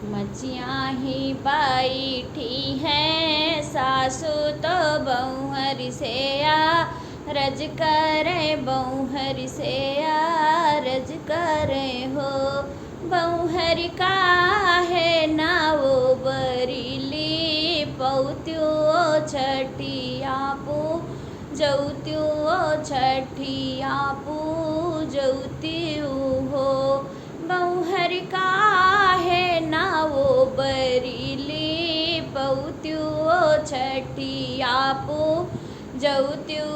मचियाँ ही बैठी हैं सासु तो बहुहर से रज करे बहुहर से रज करे हो। बहुहर का है ना वो बरीली पौत्यो छठिया पू जौत्यो छठिया पू जौत्यू हो। बहुहर का है ना वो बरीली पौत्यो छठिया पू जौत्यो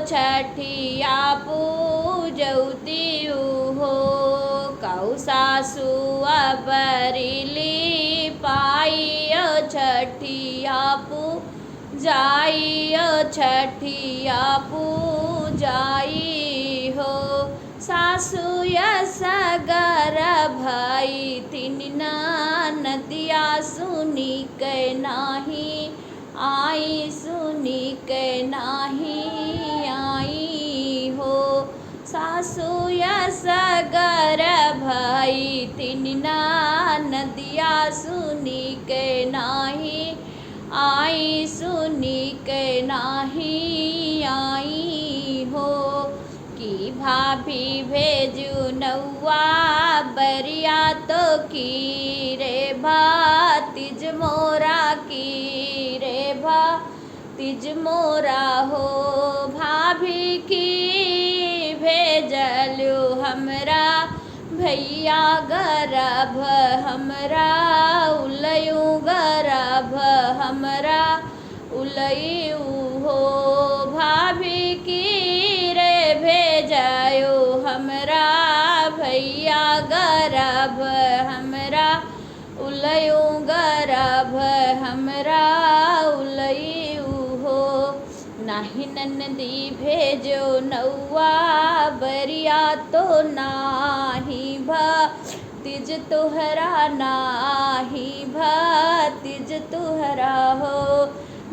छठिया पू जौत्यू हो। कौ सासु बरीली पाइयो छठिया पू जाइयो छठिया पू जाई हो। सासु सगर भाई तीन नदिया सुनी के नाही आई सुनी के नाही आई हो। सासु सगर भाई तीन नदिया सुनी के नाही आई सुनी के नाही आई हो। की भाभी भेजू नौआ बरिया तो की रे तिज मोरा की रे तिज मोरा हो। भाभी की भेजलू हमरा भैया गर्भ हमरा उलयू गर्भ हमरा उलयू हो। भाभी की रे भेजायो हमरा भैया गर्भ हमरा उलयू गर्भ हमरा उलयू हो। नाही ननदी भेजो नौआ बरिया तो नाही तिज तुहरा नाही तिज तुहरा हो।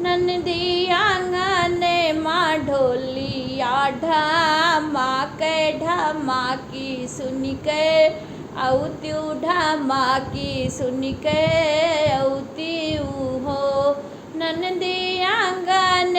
ननदी आंगन माँ ढोलिया ढमा के ढमा की सुन के औत्यू ढमा की सुन के औत्यू हो। ननदी आंगन